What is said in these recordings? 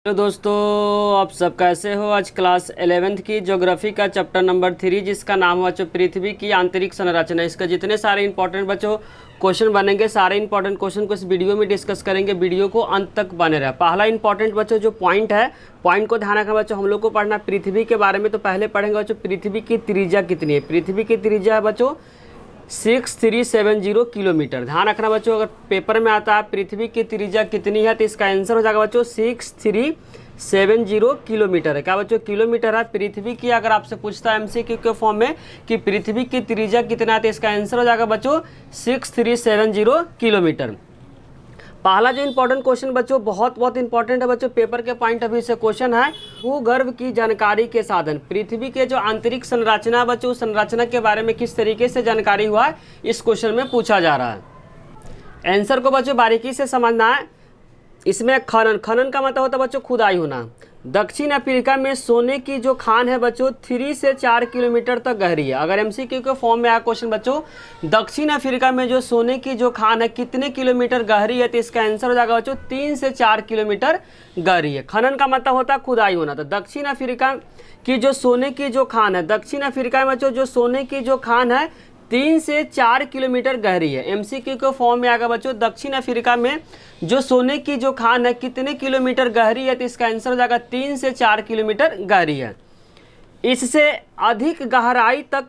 Hello दोस्तों, आप सब कैसे हो। आज क्लास 11th की ज्योग्राफी का चैप्टर नंबर 3 जिसका नाम हुआ पृथ्वी की आंतरिक संरचना। इसका जितने सारे इंपॉर्टेंट बच्चों क्वेश्चन बनेंगे, सारे इंपॉर्टेंट क्वेश्चन को इस वीडियो में डिस्कस करेंगे। वीडियो को अंत तक बने रहे। पहला इंपॉर्टेंट बच्चों जो पॉइंट है, पॉइंट को ध्यान रखना बच्चों। हम लोग को पढ़ना पृथ्वी के बारे में, तो पहले पढ़ेंगे बच्चों पृथ्वी की त्रिज्या कितनी है। पृथ्वी की त्रिज्या है बच्चों 6370 किलोमीटर। ध्यान रखना बच्चों, अगर पेपर में आता है पृथ्वी की त्रिज्या कितनी है तो इसका आंसर हो जाएगा बच्चों 6370 किलोमीटर है। क्या बच्चों किलोमीटर है पृथ्वी की। अगर आपसे पूछता है एमसीक्यू के फॉर्म में कि पृथ्वी की त्रिज्या कितना है तो इसका आंसर हो जाएगा बच्चों 6370 किलोमीटर। पहला जो इंपॉर्टेंट क्वेश्चन बच्चों बहुत इंपॉर्टेंट है बच्चों, पेपर के पॉइंट ऑफ व्यू से क्वेश्चन है। भूगर्भ की जानकारी के साधन। पृथ्वी के जो आंतरिक संरचना बच्चों, उस संरचना के बारे में किस तरीके से जानकारी हुआ है, इस क्वेश्चन में पूछा जा रहा है। आंसर को बच्चों बारीकी से समझना है। इसमें खनन का मतलब होता है बच्चों खुदाई होना। दक्षिण अफ्रीका में सोने की जो खान है बच्चों 3 से 4 किलोमीटर तक गहरी है। अगर एमसीक्यू के फॉर्म में आया क्वेश्चन बच्चों, दक्षिण अफ्रीका में जो सोने की जो खान है कितने किलोमीटर गहरी है, तो इसका आंसर हो जाएगा बच्चों 3 से 4 किलोमीटर गहरी है। खनन का मतलब होता है खुदाई होना। तो दक्षिण अफ्रीका की जो सोने की जो खान है, दक्षिण अफ्रीका में बच्चों जो सोने की जो खान है 3 से 4 किलोमीटर गहरी है। एमसीक्यू के फॉर्म में आएगा बच्चों दक्षिण अफ्रीका में जो सोने की जो खान है कितने किलोमीटर गहरी है, तो इसका आंसर हो जाएगा 3 से 4 किलोमीटर गहरी है। इससे अधिक गहराई तक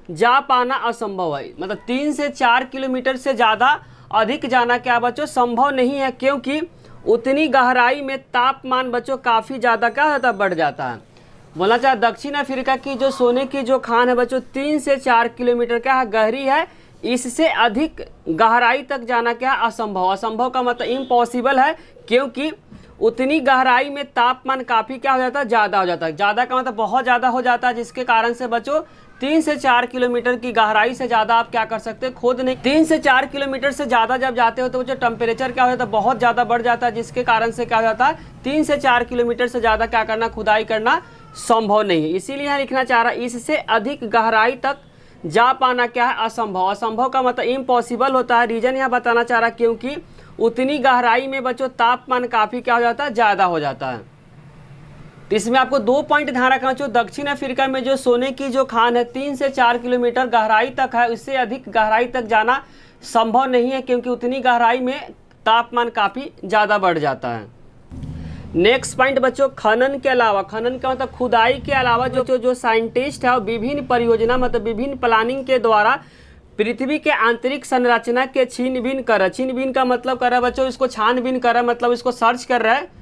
जा पाना असंभव है। मतलब 3 से 4 किलोमीटर से ज़्यादा अधिक जाना क्या बच्चों संभव नहीं है, क्योंकि उतनी गहराई में तापमान बच्चों काफ़ी ज़्यादा क्या होता है, बढ़ जाता है। बोलना चाहे दक्षिण अफ्रीका की जो सोने की जो खान है बच्चों 3 से 4 किलोमीटर क्या है, गहरी है। इससे अधिक गहराई तक जाना क्या है, असंभव। असंभव का मतलब इम्पॉसिबल है, क्योंकि उतनी गहराई में तापमान काफ़ी क्या हो जाता है, ज़्यादा हो जाता है। ज़्यादा का मतलब बहुत ज़्यादा हो जाता है, जिसके कारण से बच्चों 3 से 4 किलोमीटर की गहराई से ज़्यादा आप क्या कर सकते हैं, खोद नहीं। 3 से 4 किलोमीटर से ज़्यादा जब जाते हो तो जो टेम्परेचर क्या हो जाता है, बहुत ज़्यादा बढ़ जाता है, जिसके कारण से क्या हो जाता है 3 से 4 किलोमीटर से ज़्यादा क्या करना, खुदाई करना संभव नहीं है। इसीलिए यहाँ लिखना चाह रहा है इससे अधिक गहराई तक जा पाना क्या है, असंभव। असंभव का मतलब इम्पॉसिबल होता है। रीजन यहाँ बताना चाह रहा है क्योंकि उतनी गहराई में बच्चों तापमान काफ़ी क्या हो जाता है, ज़्यादा हो जाता है। तो इसमें आपको 2 पॉइंट ध्यान रखना चाहिए। दक्षिण अफ्रीका में जो सोने की जो खान है 3 से 4 किलोमीटर गहराई तक है, उससे अधिक गहराई तक जाना संभव नहीं है, क्योंकि उतनी गहराई में तापमान काफ़ी ज़्यादा बढ़ जाता है। नेक्स्ट पॉइंट बच्चों खनन के अलावा, खनन का मतलब खुदाई के अलावा जो साइंटिस्ट है विभिन्न परियोजना मतलब विभिन्न प्लानिंग के द्वारा पृथ्वी के आंतरिक संरचना के छीनबीन कर रहा है। छीनबीन का मतलब कर रहा है बच्चों इसको छानबीन कर रहा है, मतलब इसको सर्च कर रहा है।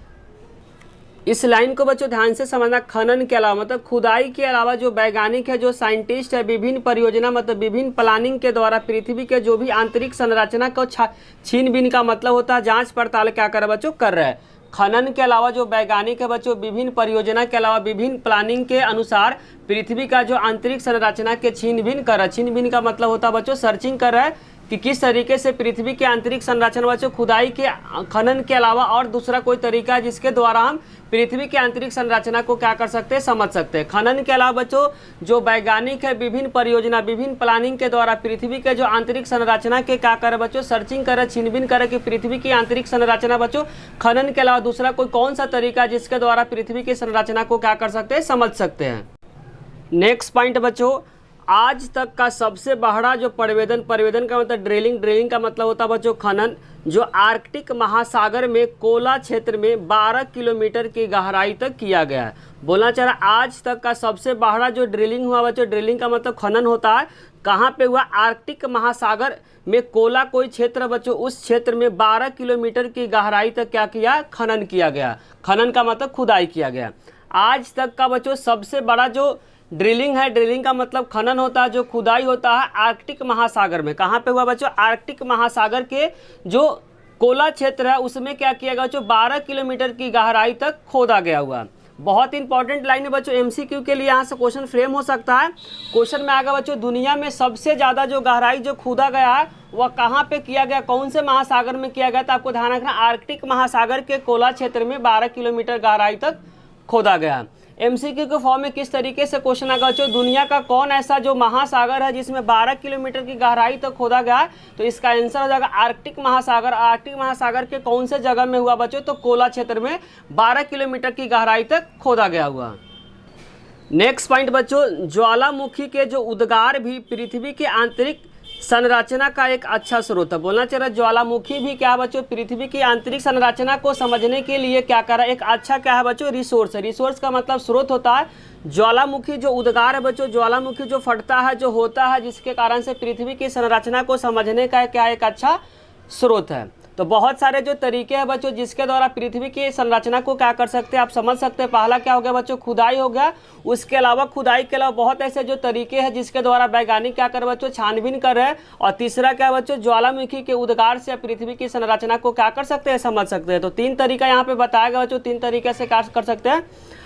इस लाइन को बच्चों ध्यान से समझना। खनन के अलावा मतलब खुदाई के अलावा जो वैज्ञानिक है, जो साइंटिस्ट है, विभिन्न परियोजना मतलब विभिन्न प्लानिंग के द्वारा पृथ्वी के जो भी आंतरिक संरचना को छीनबीन का मतलब होता है जांच पड़ताल क्या कर रहा है बच्चों, कर रहा है। खनन के अलावा जो वैज्ञानिक है बच्चों विभिन्न परियोजना के अलावा विभिन्न प्लानिंग के अनुसार पृथ्वी का जो आंतरिक संरचना के छीनबीन कर रहा है। छीनबीन का मतलब होता है बच्चों सर्चिंग कर रहा है कि किस तरीके से पृथ्वी के आंतरिक संरचना बच्चों खुदाई के खनन के अलावा और दूसरा कोई तरीका है जिसके द्वारा हम पृथ्वी के आंतरिक संरचना को क्या कर सकते हैं, समझ सकते हैं। खनन के अलावा बच्चों जो वैज्ञानिक है विभिन्न परियोजना विभिन्न प्लानिंग के द्वारा पृथ्वी के जो आंतरिक संरचना के क्या करे बच्चों, सर्चिंग करे, छीनबीन करे कि पृथ्वी की आंतरिक संरचना बच्चों खनन के अलावा दूसरा कोई कौन सा तरीका है जिसके द्वारा पृथ्वी की संरचना को क्या कर सकते हैं, समझ सकते हैं। नेक्स्ट पॉइंट बच्चों आज तक का सबसे बड़ा जो परिवेदन का मतलब ड्रिलिंग का मतलब होता है बच्चों खनन, जो आर्कटिक महासागर में कोला क्षेत्र में 12 किलोमीटर की गहराई तक किया गया है। बोलना चाह रहा आज तक का सबसे बड़ा जो ड्रिलिंग हुआ बच्चों, ड्रिलिंग का मतलब खनन होता है, कहाँ पे हुआ, आर्कटिक महासागर में कोला कोई क्षेत्र बच्चों, उस क्षेत्र में 12 किलोमीटर की गहराई तक क्या किया, खनन किया गया। खनन का मतलब खुदाई किया गया। आज तक का बच्चों सबसे बड़ा जो ड्रिलिंग है, ड्रिलिंग का मतलब खनन होता है, जो खुदाई होता है आर्कटिक महासागर में। कहाँ पे हुआ बच्चों, आर्कटिक महासागर के जो कोला क्षेत्र है उसमें क्या किया गया बच्चों, 12 किलोमीटर की गहराई तक खोदा गया हुआ। बहुत इंपॉर्टेंट लाइन है बच्चों, एमसीक्यू के लिए यहाँ से क्वेश्चन फ्रेम हो सकता है। क्वेश्चन में आएगा बच्चों दुनिया में सबसे ज़्यादा जो गहराई जो खोदा गया है वह कहाँ पे किया गया, कौन से महासागर में किया गया, तो आपको ध्यान रखना आर्कटिक महासागर के कोला क्षेत्र में 12 किलोमीटर गहराई तक खोदा गया। एमसीक्यू के फॉर्म में किस तरीके से क्वेश्चन आएगा बच्चों, दुनिया का कौन ऐसा जो महासागर है जिसमें 12 किलोमीटर की गहराई तक खोदा गया है, तो इसका आंसर हो जाएगा आर्कटिक महासागर। आर्कटिक महासागर के कौन से जगह में हुआ बच्चों, तो कोला क्षेत्र में 12 किलोमीटर की गहराई तक खोदा गया हुआ। नेक्स्ट पॉइंट बच्चों, ज्वालामुखी के जो उद्गार भी पृथ्वी के आंतरिक संरचना का एक अच्छा स्रोत है। बोलना चाहिए ज्वालामुखी भी क्या है बच्चों, पृथ्वी की आंतरिक संरचना को समझने के लिए क्या कर रहा है, एक अच्छा क्या है बच्चों, रिसोर्स है। रिसोर्स का मतलब स्रोत होता है। ज्वालामुखी जो उद्गार है बच्चों, ज्वालामुखी जो फटता है, जो होता है, जिसके कारण से पृथ्वी की संरचना को समझने का क्या एक अच्छा स्रोत है। तो बहुत सारे जो तरीके हैं बच्चों जिसके द्वारा पृथ्वी की संरचना को क्या कर सकते हैं, आप समझ सकते हैं। पहला क्या हो गया बच्चों, खुदाई हो गया। उसके अलावा खुदाई के अलावा बहुत ऐसे जो तरीके हैं जिसके द्वारा वैज्ञानिक क्या कर बच्चों, छानबीन कर रहे हैं। और तीसरा क्या बच्चों, ज्वालामुखी के उद्गार से पृथ्वी की संरचना को क्या कर सकते हैं, समझ सकते हैं। तो 3 तरीका यहाँ पे बताया गया बच्चों, 3 तरीके से क्या कर सकते हैं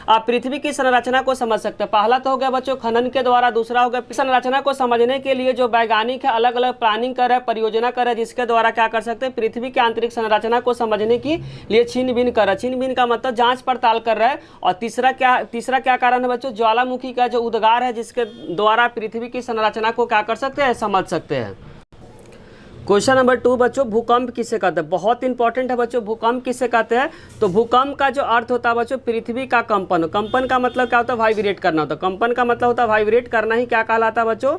आप पृथ्वी की संरचना को समझ सकते हैं। पहला तो हो गया बच्चों खनन के द्वारा, दूसरा हो गया संरचना को समझने के लिए जो वैज्ञानिक है अलग अलग प्लानिंग कर रहे हैं, परियोजना कर रहे हैं, जिसके द्वारा क्या कर सकते हैं, पृथ्वी की आंतरिक संरचना को समझने के लिए छीनबीन कर रहा है। छीनबीन का मतलब जांच पड़ताल कर रहा है। और तीसरा क्या कारण है बच्चों, ज्वालामुखी का जो उद्गार है जिसके द्वारा पृथ्वी की संरचना को क्या कर सकते हैं, समझ सकते हैं। क्वेश्चन नंबर 2 बच्चों, भूकंप किसे कहते हैं, बहुत इंपॉर्टेंट है बच्चों। भूकंप किसे कहते हैं, तो भूकंप का जो अर्थ होता है बच्चों, पृथ्वी का कंपन। कंपन का मतलब क्या होता है, वाइब्रेट करना होता है। कंपन का मतलब होता है वाइब्रेट करना ही क्या कहलाता है बच्चों,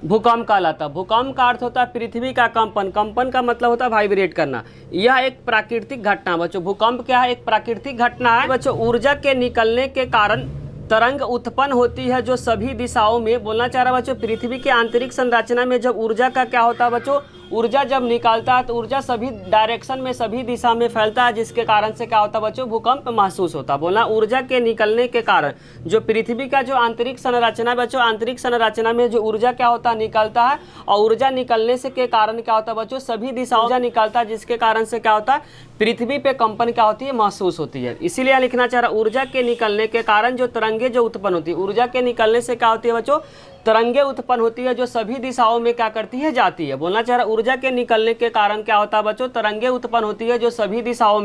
भूकंप कहलाता है। भूकंप का अर्थ होता है पृथ्वी का कंपन। कंपन का मतलब होता है वाइब्रेट करना। यह एक प्राकृतिक घटना बच्चों। भूकंप क्या है, एक प्राकृतिक घटना है बच्चों। ऊर्जा के निकलने के कारण तरंग उत्पन्न होती है जो सभी दिशाओं में, बोलना चाह रहा बच्चों, पृथ्वी की आंतरिक संरचना में जब ऊर्जा का क्या होता है बच्चों, ऊर्जा जब निकलता है तो ऊर्जा सभी डायरेक्शन में, सभी दिशा में फैलता है, जिसके कारण से क्या होता है बच्चों, भूकंप महसूस होता है। बोलना ऊर्जा के निकलने के कारण जो पृथ्वी का जो आंतरिक संरचना बच्चों, आंतरिक संरचना में जो ऊर्जा क्या होता है, निकलता है। और ऊर्जा निकलने से के कारण क्या होता है बच्चों, सभी दिशाओं ऊर्जा निकलता है, जिसके कारण से क्या होता है, पृथ्वी पे कंपन क्या होती है, महसूस होती है। इसीलिए लिखना चाह रहा, ऊर्जा के निकलने के कारण जो तरंगे जो उत्पन्न होती है, ऊर्जा के निकलने से क्या होती है बच्चों, तरंगे उत्पन्न होती है जो सभी दिशाओं में क्या करती है, जाती है। बोलना चाह रहा, ऊर्जा के निकलने के कारण क्या होता है बच्चों, तरंगे उत्पन्न होती है जो सभी दिशाओं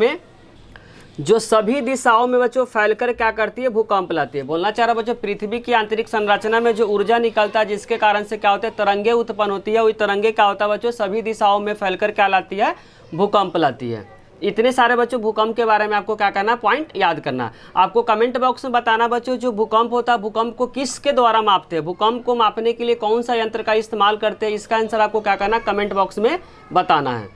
में बच्चों फैलकर क्या करती है, भूकंप लाती है। बोलना चाह रहा बच्चों, पृथ्वी की आंतरिक संरचना में जो ऊर्जा निकलता है जिसके कारण से क्या होता है, तरंगे उत्पन्न होती है। वही तरंगे क्या होता है बच्चों, सभी दिशाओं में फैलकर क्या लाती है, भूकंप लाती है। इतने सारे बच्चों भूकंप के बारे में आपको क्या करना, पॉइंट याद करना। आपको कमेंट बॉक्स में बताना बच्चों, जो भूकंप होता है भूकंप को किसके द्वारा मापते हैं, भूकंप को मापने के लिए कौन सा यंत्र का इस्तेमाल करते हैं, इसका आंसर आपको क्या करना, कमेंट बॉक्स में बताना है।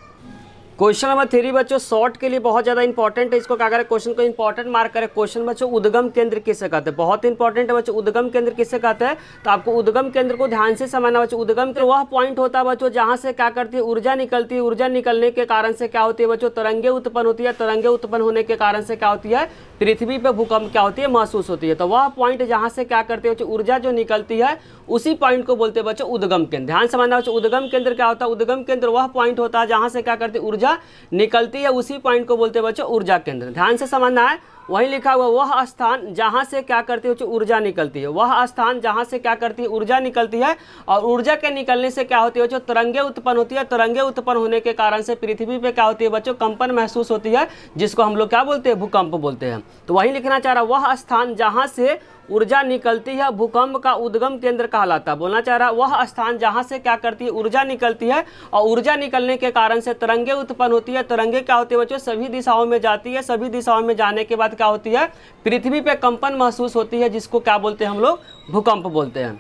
क्वेश्चन नंबर 3 बच्चों, शॉर्ट के लिए बहुत ज़्यादा इंपॉर्टेंट है। इसको क्या करें, क्वेश्चन को इंपॉर्टेंट मार्क करें। क्वेश्चन बच्चों, उद्गम केंद्र किसे कहते हैं, बहुत इंपॉर्टेंट है बच्चों। उद्गम केंद्र किसे कहते हैं, तो आपको उद्गम केंद्र को ध्यान से समझना बच्चों। उद्गम केंद्र वह पॉइंट होता है बच्चों जहाँ से क्या करती है, ऊर्जा निकलती है। ऊर्जा निकलने के कारण से क्या होती है बच्चों, तरंगे उत्पन्न होती है। तरंगे उत्पन्न होने के कारण से क्या होती है, पृथ्वी पे भूकंप क्या होती है, महसूस होती है। तो वह पॉइंट जहाँ से क्या करते हैं बच्चों, ऊर्जा जो निकलती है, उसी पॉइंट को बोलते हैं बच्चों उद्गम केंद्र। ध्यान समझना बच्चों, उद्गम केंद्र क्या होता है, उद्गम केंद्र वह पॉइंट होता है जहाँ से क्या करती है, ऊर्जा निकलती है, उसी पॉइंट को बोलते हैं बच्चों ऊर्जा केंद्र। ध्यान से समझना है। वहीं लिखा हुआ वह स्थान जहां से क्या करती है, ऊर्जा निकलती है। वह स्थान जहां से क्या करती है, ऊर्जा निकलती है। और ऊर्जा के निकलने से क्या होती है बच्चों, तरंगे उत्पन्न होती है। तरंगे उत्पन्न होने के कारण से पृथ्वी पे क्या होती है बच्चों, कंपन महसूस होती है, जिसको हम लोग क्या बोलते हैं, भूकंप बोलते हैं। तो वही लिखना चाह रहा, वह स्थान जहां से ऊर्जा निकलती है भूकंप का उद्गम केंद्र कहलाता है। बोलना चाह रहा, वह स्थान जहां से क्या करती है, ऊर्जा निकलती है। और ऊर्जा निकलने के कारण से तरंगे उत्पन्न होती है। तरंगे क्या होती है बच्चों, सभी दिशाओं में जाती है। सभी दिशाओं में जाने के बाद क्या होती है, पृथ्वी पे कंपन महसूस होती है, जिसको क्या बोलते हैं हम लोग, भूकंप बोलते हैं।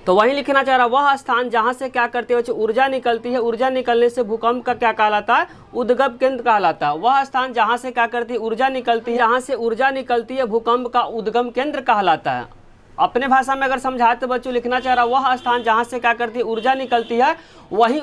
तो वही लिखना चाह रहा, वह स्थान जहां से क्या करते हैं बच्चों, ऊर्जा निकलती है। ऊर्जा निकलने से भूकंप का क्या कहलाता है, उद्गम केंद्र कहलाता है। वह स्थान जहां से क्या करती है, ऊर्जा निकलती है। जहां से ऊर्जा निकलती है भूकंप का उद्गम केंद्र कहलाता है। अपने भाषा में अगर समझाए तो बच्चों लिखना चाह रहा, वह स्थान जहां से क्या करती है, ऊर्जा निकलती है, वही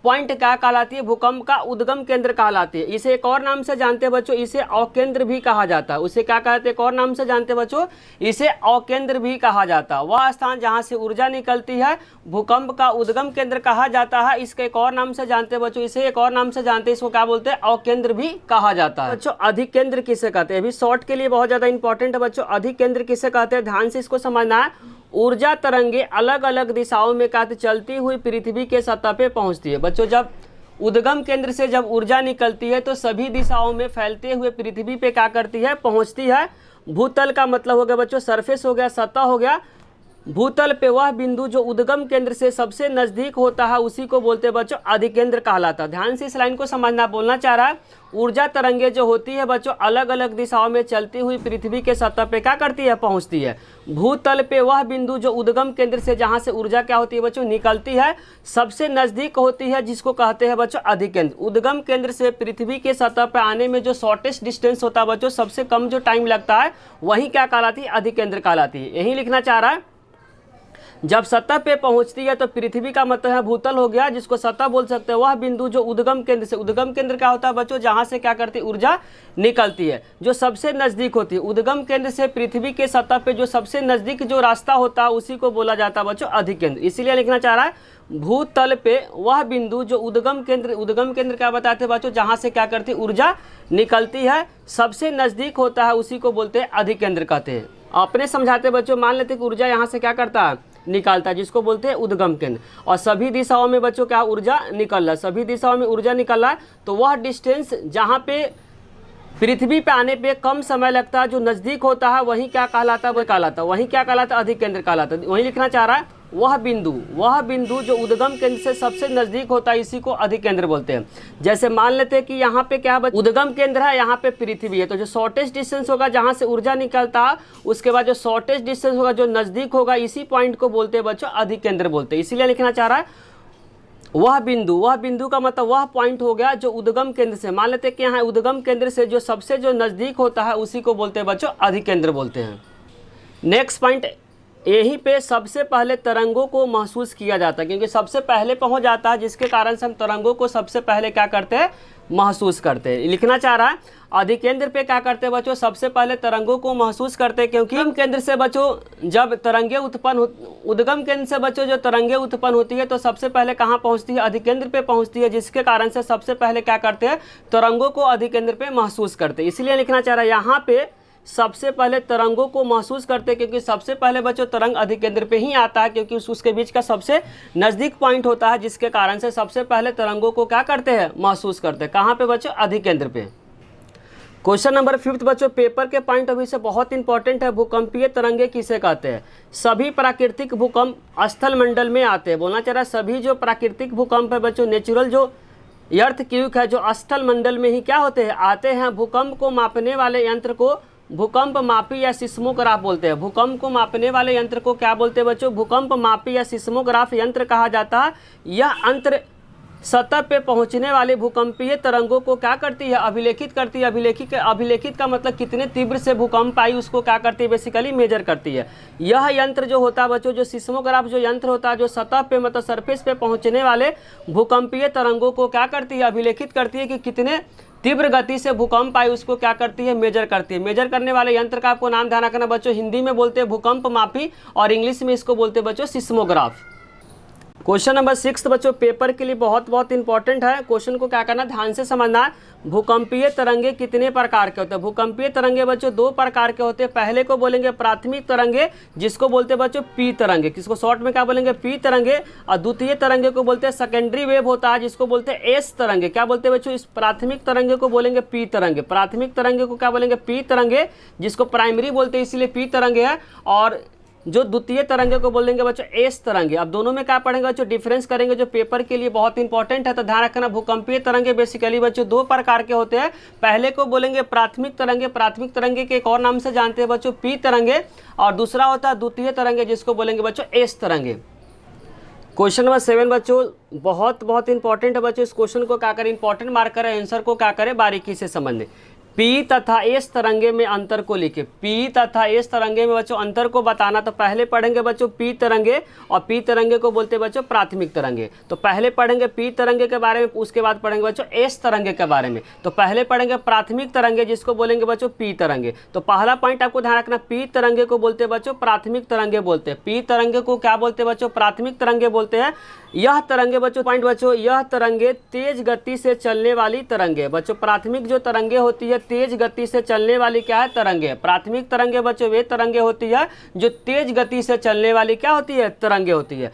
पॉइंट क्या कहलाती है, भूकंप का उद्गम केंद्र कहलाती है। इसे एक और नाम से जानते हैं बच्चों, इसे अवकेंद्र भी कहा जाता है। उसे क्या कहते हैं, एक और नाम से जानते हैं बच्चों, इसे अवकेंद्र भी कहा जाता है। वह स्थान जहां से ऊर्जा निकलती है भूकंप का उद्गम केंद्र कहा जाता है। इसके एक और नाम से जानते हैं बच्चों, इसे एक और नाम से जानते हैं, इसको क्या बोलते हैं, अवकेंद्र भी कहा जाता है। बच्चों अधिक केंद्र किसे कहते हैं, अभी शॉर्ट के लिए बहुत ज्यादा इंपॉर्टेंट है बच्चों। अधिक केंद्र किसे कहते हैं, ध्यान से इसको समझना है। ऊर्जा तरंगे अलग अलग दिशाओं में कहते चलती हुई पृथ्वी के सतह पे पहुंचती है। बच्चों जब उद्गम केंद्र से जब ऊर्जा निकलती है तो सभी दिशाओं में फैलते हुए पृथ्वी पे क्या करती है, पहुंचती है। भूतल का मतलब हो गया बच्चों सरफेस हो गया, सतह हो गया। भूतल पे वह बिंदु जो उद्गम केंद्र से सबसे नजदीक होता है उसी को बोलते हैं बच्चों अधिकेंद्र कहलाता है। ध्यान से इस लाइन को समझना। बोलना चाह रहा है ऊर्जा तरंगे जो होती है बच्चों अलग अलग दिशाओं में चलती हुई पृथ्वी के सतह पे क्या करती है, पहुंचती है। भूतल पे वह बिंदु जो उद्गम केंद्र से जहां से ऊर्जा क्या होती है बच्चों निकलती है सबसे नजदीक होती है जिसको कहते हैं बच्चों अधिकेंद्र। उद्गम केंद्र से पृथ्वी के सतह पर आने में जो शॉर्टेस्ट डिस्टेंस होता है बच्चों, सबसे कम जो टाइम लगता है वही क्या कहलाती है, अधिकेंद्र कहलाती है। यही लिखना चाह रहा है। जब सतह पे पहुंचती है तो पृथ्वी का मतलब है भूतल हो गया, जिसको सतह बोल सकते हैं। वह बिंदु जो उद्गम केंद्र से, उद्गम केंद्र क्या होता है बच्चों, जहां से क्या करती है ऊर्जा निकलती है, जो सबसे नजदीक होती है। उद्गम केंद्र से पृथ्वी के सतह पे जो सबसे नजदीक जो रास्ता होता है उसी को बोला जाता है बच्चों अधिकेंद्र। इसीलिए लिखना चाह रहा है भूतल पे वह बिंदु जो उद्गम केंद्र क्या बताते हैं बच्चों, जहां से क्या करती है ऊर्जा निकलती है सबसे नजदीक होता है उसी को बोलते हैं अधिकेंद्र कहते हैं। अपने समझाते बच्चों मान लेते कि ऊर्जा यहाँ से क्या करता है निकालता है, जिसको बोलते हैं उद्गम केंद्र। और सभी दिशाओं में बच्चों क्या ऊर्जा निकल रहा है, सभी दिशाओं में ऊर्जा निकल रहा है। तो वह डिस्टेंस जहाँ पे पृथ्वी पे आने पे कम समय लगता है, जो नज़दीक होता है वही क्या कहलाता है, वह कहलाता है, वही क्या कहलाता है अधिकेंद्र कहलाता है। वही लिखना चाह रहा है वह बिंदु जो उद्गम केंद्र से सबसे नजदीक होता है इसी को अधिकेंद्र बोलते हैं। जैसे मान लेते हैं कि यहाँ पे क्या उद्गम केंद्र है, यहाँ पे पृथ्वी है, तो जो शॉर्टेस्ट डिस्टेंस होगा जहाँ से ऊर्जा निकलता है उसके बाद जो शॉर्टेस्ट डिस्टेंस होगा जो नजदीक होगा इसी पॉइंट को बोलते हैं बच्चों अधिकेंद्र बोलते हैं। इसीलिए लिखना चाह रहा है वह बिंदु का मतलब वह पॉइंट हो गया जो उद्गम केंद्र से, मान लेते हैं कि यहाँ उद्गम केंद्र से जो सबसे जो नजदीक होता है उसी को बोलते हैं बच्चों अधिकेंद्र बोलते हैं। नेक्स्ट पॉइंट, यहीं पे सबसे पहले तरंगों को महसूस किया जाता है, क्योंकि सबसे पहले पहुंच जाता है जिसके कारण से हम तरंगों को सबसे पहले क्या करते हैं महसूस करते हैं। लिखना चाह रहा है अधिकेंद्र पे क्या करते हैं बच्चों, सबसे पहले तरंगों को महसूस करते हैं, क्योंकि उद्गम केंद्र से बच्चों जब तरंगे उत्पन्न उद्गम केंद्र से बच्चों जो तरंगे उत्पन्न होती है तो सबसे पहले कहाँ पहुँचती है, अधिकेंद्र पे पहुँचती है, जिसके कारण से सबसे पहले क्या करते हैं तरंगों को अधिकेंद्र पे महसूस करते हैं। इसलिए लिखना चाह रहा है यहाँ पे सबसे पहले तरंगों को महसूस करते हैं, क्योंकि सबसे पहले बच्चों तरंग अधिकेंद्र पे ही आता है, क्योंकि उसके बीच का सबसे नज़दीक पॉइंट होता है, जिसके कारण से सबसे पहले तरंगों को क्या करते हैं महसूस करते हैं। कहाँ पे बच्चों अधिकेंद्र पे। क्वेश्चन नंबर 5 बच्चों पेपर के पॉइंट ऑफ व्यू से बहुत इंपॉर्टेंट है। भूकंपीय तरंगे किसे कहते हैं? सभी प्राकृतिक भूकंप स्थल मंडल में आते हैं। बोलना चाह रहा है सभी जो प्राकृतिक भूकंप है बच्चों, नेचुरल जो अर्थक्वेक है, जो स्थल मंडल में ही क्या होते हैं आते हैं। भूकंप को मापने वाले यंत्र को भूकंप मापी या सिस्मोग्राफ बोलते हैं। भूकंप को मापने वाले यंत्र को क्या बोलते हैं बच्चों, भूकंप मापी या सिस्मोग्राफ यंत्र कहा जाता है। यह यंत्र सतह पे पहुंचने वाले भूकंपीय तरंगों को क्या करती है अभिलेखित करती है। अभिलेखित का मतलब कितने तीव्र से भूकंप आई उसको क्या करती है बेसिकली मेजर करती है। यह यंत्र जो होता है बच्चों, जो सिस्मोग्राफ जो यंत्र होता है, जो सतह पे मतलब सरफेस पे पहुंचने वाले भूकंपीय तरंगों को क्या करती है अभिलेखित करती है कि कितने तीव्र गति से भूकंप आए उसको क्या करती है मेजर करती है। मेजर करने वाले यंत्र का आपको नाम ध्यान रखना बच्चों, हिंदी में बोलते हैं भूकंप मापी और इंग्लिश में इसको बोलते हैं बच्चों सिस्मोग्राफ। क्वेश्चन नंबर 6 बच्चों पेपर के लिए बहुत इंपॉर्टेंट है। क्वेश्चन को क्या करना ध्यान से समझना है। भूकंपीय तरंगे कितने प्रकार के होते हैं? भूकंपीय तरंगे बच्चों 2 प्रकार के होते हैं। पहले को बोलेंगे प्राथमिक तरंगे, जिसको बोलते हैं बच्चों पी तरंगे, किसको शॉर्ट में क्या बोलेंगे पी तरंगे। और द्वितीय तरंगे को बोलते हैं सेकेंडरी वेव होता है, जिसको बोलते हैं एस तरंगे। क्या बोलते हैं बच्चों, इस प्राथमिक तरंगे को बोलेंगे पी तरंगे। प्राथमिक तरंगे को क्या बोलेंगे पी तरंगे, जिसको प्राइमरी बोलते हैं इसीलिए पी तरंगे है। और जो द्वितीय तरंगे को बोल देंगे बच्चों एस तरंगे। अब दोनों में क्या पढ़ेंगे बच्चों डिफरेंस करेंगे, जो पेपर के लिए बहुत इंपॉर्टेंट है। तो ध्यान रखना भूकंपीय तरंगे बेसिकली बच्चों 2 प्रकार के होते हैं। पहले को बोलेंगे प्राथमिक तरंगे। प्राथमिक तरंगे के एक और नाम से जानते हैं बच्चों पी तरंगे। और दूसरा होता है द्वितीय तरंगे, जिसको बोलेंगे बच्चों एस तरंगे। क्वेश्चन नंबर 7 बच्चों बहुत इंपॉर्टेंट है बच्चों। इस क्वेश्चन को क्या करें इंपॉर्टेंट मार्क करें, आंसर को क्या करें बारीकी से समझने। पी तथा एस तरंगे में अंतर को लिखे। पी तथा एस तरंगे में बच्चों अंतर को बताना। तो पहले पढ़ेंगे बच्चों पी तरंगे, और पी तरंगे को बोलते हैं बच्चों प्राथमिक तरंगे। तो पहले पढ़ेंगे पी तरंगे के बारे में, उसके बाद पढ़ेंगे बच्चों एस तरंगे के बारे में। तो पहले पढ़ेंगे प्राथमिक तरंगे, जिसको बोलेंगे बच्चों पी तरंगे। तो पहला पॉइंट आपको ध्यान रखना, पी तरंगे को बोलते हैं बच्चों प्राथमिक तरंगे बोलते हैं। पी तरंगे को क्या बोलते हैं बच्चों प्राथमिक तरंगे बोलते हैं। यह तरंगे बच्चों पॉइंट बच्चों, यह तरंगे तेज गति से चलने वाली तरंगे। बच्चों प्राथमिक जो तरंगे होती है तेज गति से चलने वाली क्या है तरंगे। प्राथमिक तरंगे बच्चों वे तरंगे होती है जो तेज गति से चलने वाली क्या होती है तरंगे होती है।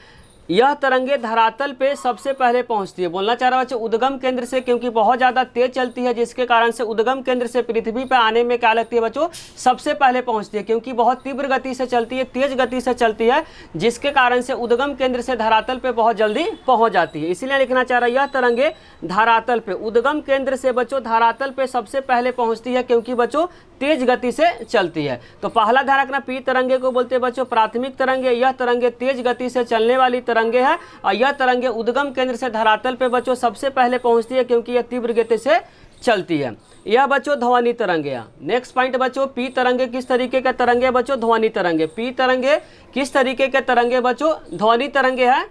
यह तरंगे धरातल पे सबसे पहले पहुंचती है। बोलना चाह रहा बच्चों उद्गम केंद्र से, क्योंकि बहुत ज़्यादा तेज चलती है जिसके कारण से उद्गम केंद्र से पृथ्वी पे आने में क्या लगती है बच्चों, सबसे पहले पहुंचती है, क्योंकि बहुत तीव्र गति से चलती है, तेज गति से चलती है, जिसके कारण से उद्गम केंद्र से धरातल पे बहुत जल्दी पहुँच जाती है। इसीलिए लिखना चाह रहा है यह तरंगे धरातल पे, उद्गम केंद्र से बच्चों धरातल पे सबसे पहले पहुँचती है, क्योंकि बच्चों तेज गति से चलती है। तो पहला ध्यान रखना, पी तरंगे को बोलते हैं बच्चों प्राथमिक तरंगे। यह तरंगे तेज गति से चलने वाली तरंगे है और यह तरंगे उद्गम केंद्र से धरातल पे बच्चों सबसे पहले पहुंचती है, क्योंकि यह तीव्र गति से चलती है। यह बच्चों ध्वनि तरंगे है। नेक्स्ट पॉइंट बच्चों, पी तरंगे किस तरीके के तरंगे बच्चों, ध्वनि तरंगे। पी तरंगे किस तरीके के तरंगे बच्चों, ध्वनि तरंगे है।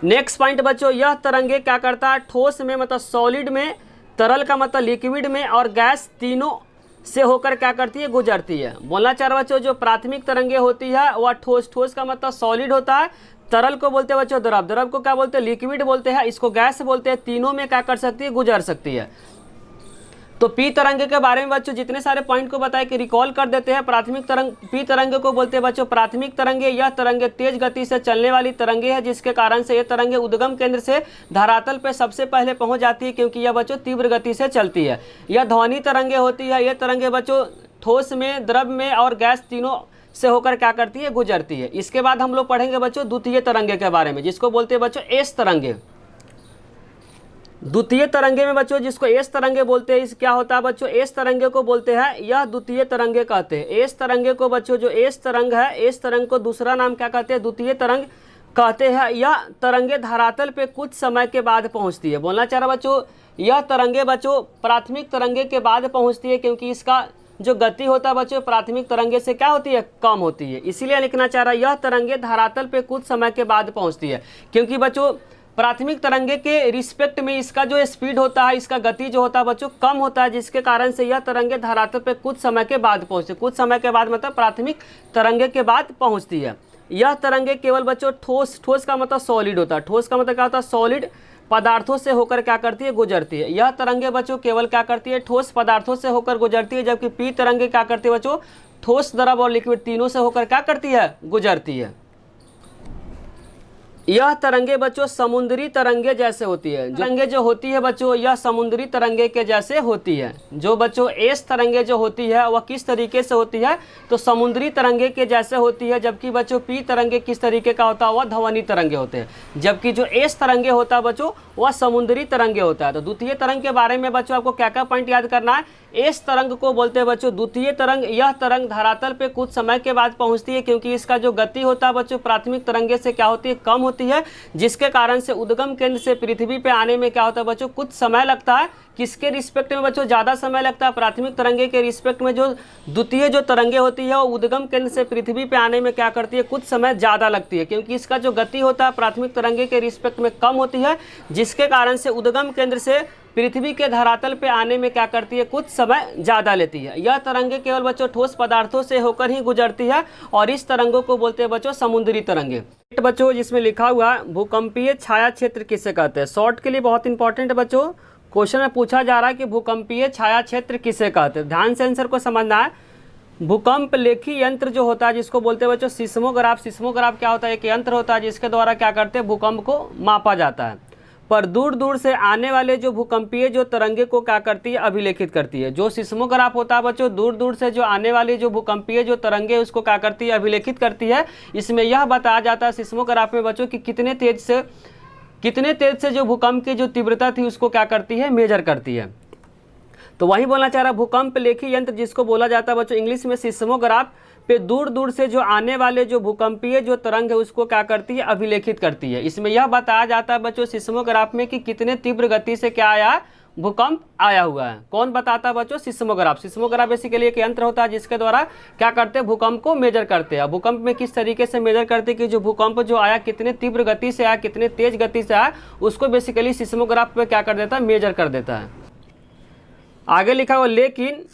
नेक्स्ट पॉइंट बच्चों, यह तरंगे क्या करता है, ठोस में मतलब सॉलिड में, तरल का मतलब लिक्विड में और गैस तीनों से होकर क्या करती है, गुजरती है। बोलना चाह रहा बच्चों जो प्राथमिक तरंगे होती है वह ठोस, ठोस का मतलब सॉलिड होता है, तरल को बोलते हैं बच्चों द्रव, द्रव को क्या बोलते हैं, लिक्विड बोलते हैं, इसको गैस बोलते हैं, तीनों में क्या कर सकती है, गुजर सकती है। तो पी तरंगे के बारे में बच्चों जितने सारे पॉइंट को बताए कि रिकॉल कर देते हैं। प्राथमिक तरंग, पी तरंगे को बोलते हैं बच्चों प्राथमिक तरंगे। यह तरंगे तेज गति से चलने वाली तरंगे है, जिसके कारण से यह तरंगे उद्गम केंद्र से धरातल पे सबसे पहले पहुंच जाती है, क्योंकि यह बच्चों तीव्र गति से चलती है। यह ध्वनि तरंगे होती है। यह तरंगे बच्चों ठोस में, द्रव में और गैस तीनों से होकर क्या करती है, गुजरती है। इसके बाद हम लोग पढ़ेंगे बच्चों द्वितीय तरंगे के बारे में, जिसको बोलते हैं बच्चों एस तरंगे। द्वितीय तरंगे में बच्चों जिसको एस तरंगे बोलते हैं, इस क्या होता है बच्चों, एस तरंगे को बोलते हैं, यह द्वितीय तरंगे कहते हैं। एस तरंगे को बच्चों जो एस तरंग है, एस तरंग को दूसरा नाम क्या कहते हैं, द्वितीय तरंग कहते हैं। यह तरंगे धरातल पे कुछ समय के बाद पहुंचती है। बोलना चाह रहा बच्चों यह तरंगे बच्चों प्राथमिक तरंगे के बाद पहुंचती है, क्योंकि इसका जो गति होता है बच्चों प्राथमिक तरंगे से क्या होती है, कम होती है। इसीलिए लिखना चाह रहा है यह तरंगे धरातल पे कुछ समय के बाद पहुंचती है, क्योंकि बच्चों प्राथमिक तरंगे के रिस्पेक्ट में इसका जो स्पीड होता है, इसका गति जो होता है बच्चों कम होता है, जिसके कारण से यह तरंगे धरातल पे कुछ समय के बाद पहुंचती है। कुछ समय के बाद मतलब प्राथमिक तरंगे के बाद पहुंचती है। यह तरंगे केवल बच्चों ठोस, ठोस का मतलब सॉलिड होता है, ठोस का मतलब क्या होता है, सॉलिड पदार्थों से होकर क्या करती है, गुजरती है। यह तरंगे बच्चों केवल क्या करती है, ठोस पदार्थों से होकर गुजरती है, जबकि पी तरंगे क्या करती है बच्चों, ठोस, द्रव और लिक्विड तीनों से होकर क्या करती है, गुजरती है। यह तरंगे बच्चों समुद्री तरंगे जैसे होती है। तरंगे जो होती है बच्चों यह समुद्री तरंगे के जैसे होती है। जो बच्चों एस तरंगे जो होती है वह किस तरीके से होती है, तो समुद्री तरंगे के जैसे होती है। जबकि बच्चों पी तरंगे किस तरीके का होता है, वह ध्वनि तरंगे होते हैं। जबकि जो एस तरंगे होता है बच्चों वह समुद्री तरंगे होता है। तो द्वितीय तरंग के बारे में बच्चों आपको क्या क्या पॉइंट याद करना है। एस तरंग को बोलते हैं बच्चों द्वितीय तरंग। यह तरंग धरातल पे कुछ समय के बाद पहुंचती है, क्योंकि इसका जो गति होता है बच्चों प्राथमिक तरंगे से क्या होती है, कम होती है, जिसके कारण से उद्गम केंद्र से पृथ्वी पे आने में क्या होता है बच्चों, कुछ समय लगता है। किसके रिस्पेक्ट में बच्चों ज़्यादा समय लगता है, प्राथमिक तरंगे के रिस्पेक्ट में जो द्वितीय जो तरंगे होती है वो उद्गम केंद्र से पृथ्वी पे आने में क्या करती है, कुछ समय ज़्यादा लगती है, क्योंकि इसका जो गति होता है प्राथमिक तरंगे के रिस्पेक्ट में कम होती है, जिसके कारण से उद्गम केंद्र से पृथ्वी के धरातल पे आने में क्या करती है, कुछ समय ज़्यादा लेती है। यह तरंगे केवल बच्चों ठोस पदार्थों से होकर ही गुजरती है, और इस तरंगों को बोलते हैं बच्चों समुद्री तरंगे। बच्चों जिसमें लिखा हुआ भूकंपीय छाया क्षेत्र किसे कहते हैं, शॉर्ट के लिए बहुत इंपॉर्टेंट बच्चों क्वेश्चन में पूछा जा रहा है कि भूकंपीय छाया क्षेत्र किसे कहते हैं। ध्यान से आंसर को समझना है। भूकंप लेखी यंत्र जो होता है जिसको बोलते हैं बच्चों सिस्मोग्राफ। सिस्मोग्राफ क्या होता है, एक यंत्र होता है जिसके द्वारा क्या करते हैं, भूकंप को मापा जाता है। पर दूर दूर से आने वाले जो भूकंपीय जो तरंगे को क्या करती है, अभिलेखित करती है। जो सिस्मोग्राफ होता है बच्चों दूर दूर से जो आने वाली जो भूकंपीय जो तरंगे उसको क्या करती है, अभिलेखित करती है। इसमें यह बताया जाता है सिस्मोग्राफ में बच्चों कि कितने तेज से जो भूकंप की जो तीव्रता थी उसको क्या करती है, मेजर करती है। तो वही बोलना चाह रहा भूकंप लेखी यंत्र जिसको बोला जाता है बच्चों इंग्लिश में सिस्मोग्राफ, पे दूर दूर से जो आने वाले जो भूकंपीय जो तरंग है उसको क्या करती है, अभिलेखित करती है। इसमें यह बताया जाता है बच्चों सिस्मोग्राफ में कि कितने तीव्र गति से क्या आया, भूकंप आया हुआ है। कौन बताता है बच्चों, सिस्मोग्राफ। सिस्मोग्राफ बेसिकली एक यंत्र होता है जिसके द्वारा क्या करते हैं, भूकंप को मेजर करते हैं। भूकंप में किस तरीके से मेजर करते हैं कि जो भूकंप जो आया कितने तीव्र गति से आया, कितने तेज गति से आया, उसको बेसिकली सिस्मोग्राफ पे क्या कर देता है, मेजर कर देता है। आगे लिखा हुआ लेकिन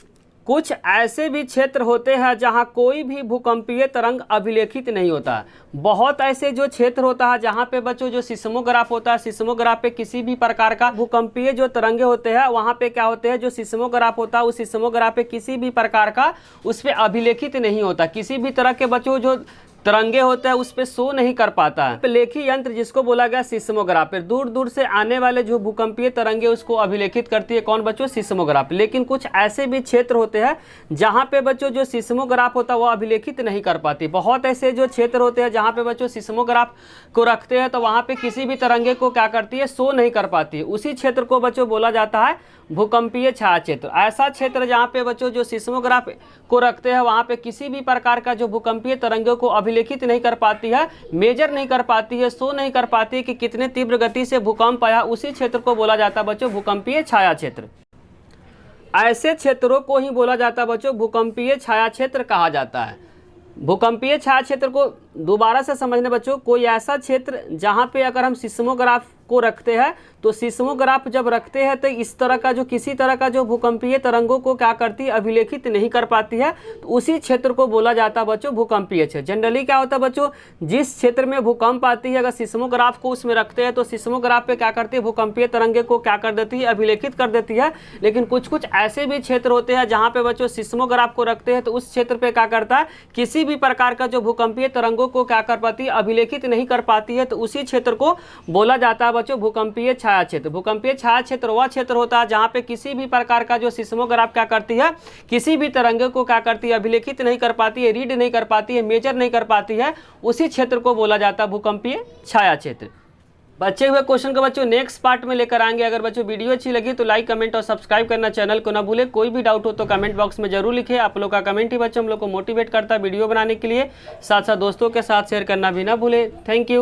कुछ ऐसे भी क्षेत्र होते हैं जहां कोई भी भूकंपीय तरंग अभिलेखित नहीं होता। बहुत ऐसे जो क्षेत्र होता है जहां पे बच्चों जो सिस्मोग्राफ होता है, सिस्मोग्राफ पे किसी भी प्रकार का भूकंपीय जो तरंगे होते हैं वहां पे क्या होते हैं, जो सिस्मोग्राफ होता है उस सिस्मोग्राफ पे किसी भी प्रकार का उस पर अभिलेखित नहीं होता। किसी भी तरह के बच्चों जो तरंगे होता है उस पे शो नहीं कर पाता है। लेखी यंत्र जिसको बोला गया सिस्मोग्राफ, दूर दूर से आने वाले जो भूकंपीय तरंगे उसको अभिलेखित करती है कौन बच्चों, सिस्मोग्राफ। लेकिन कुछ ऐसे भी क्षेत्र होते हैं जहाँ पे बच्चों जो सिस्मोग्राफ होता है वो अभिलेखित नहीं कर पाती। बहुत ऐसे जो क्षेत्र होते हैं जहाँ पे बच्चों सिस्मोग्राफ को रखते हैं तो वहाँ पे किसी भी तरंगे को क्या करती है, शो नहीं कर पाती है। उसी क्षेत्र को बच्चों बोला जाता है भूकंपीय छाया क्षेत्र। ऐसा क्षेत्र जहाँ पे बच्चों जो सिस्मोग्राफ को रखते हैं वहाँ पे किसी भी प्रकार का जो भूकंपीय तरंगों को अभिलेखित नहीं कर पाती है, मेजर नहीं कर पाती है, शो नहीं कर पाती है कि कितने तीव्र गति से भूकंप आया, उसी क्षेत्र को बोला जाता है बच्चों भूकंपीय छाया क्षेत्र। ऐसे क्षेत्रों को ही बोला जाता है बच्चों भूकंपीय छाया क्षेत्र कहा जाता है। भूकंपीय छाया क्षेत्र को दोबारा से समझने बच्चों, कोई ऐसा क्षेत्र जहाँ पे अगर हम सिस्मोग्राफ को रखते हैं तो सिस्मोग्राफ जब रखते हैं तो इस तरह का जो किसी तरह का जो भूकंपीय तरंगों को क्या करती है, अभिलेखित नहीं कर पाती है, तो उसी क्षेत्र को बोला जाता है बच्चों भूकंपीय क्षेत्र। जनरली क्या होता है बच्चों, जिस क्षेत्र में भूकंप आती है अगर सिस्मोग्राफ को उसमें रखते हैं तो सिस्मोग्राफ पे क्या करती है, भूकंपीय तरंगे को क्या कर देती है, अभिलेखित कर देती है। लेकिन कुछ कुछ ऐसे भी क्षेत्र होते हैं जहाँ पे बच्चों सिस्मोग्राफ को रखते हैं तो उस क्षेत्र पे क्या करता है, किसी भी प्रकार का जो भूकंपीय तरंगों को क्या कर पाती है, अभिलेखित नहीं कर पाती है, तो उसी क्षेत्र को बोला जाता है बच्चों भूकंपीय छाया क्षेत्र। भूकंपीय छाया क्षेत्र वह क्षेत्र होता है जहाँ पे किसी भी प्रकार का जो सिस्मोग्राफ क्या करती है, किसी भी तरंगे को क्या करती है, अभिलेखित नहीं कर पाती है, रीड नहीं कर पाती है, मेजर नहीं कर पाती है, उसी क्षेत्र को बोला जाता है भूकंपीय छाया क्षेत्र। बचे हुए क्वेश्चन को बच्चों नेक्स्ट पार्ट में लेकर आएंगे। अगर बच्चों वीडियो अच्छी लगी तो लाइक, कमेंट और सब्सक्राइब करना चैनल को ना भूले। कोई भी डाउट हो तो कमेंट बॉक्स में जरूर लिखें। आप लोग का कमेंट ही बच्चों हम लोग को मोटिवेट करता है वीडियो बनाने के लिए। साथ साथ दोस्तों के साथ शेयर करना भी ना भूले। Thank you.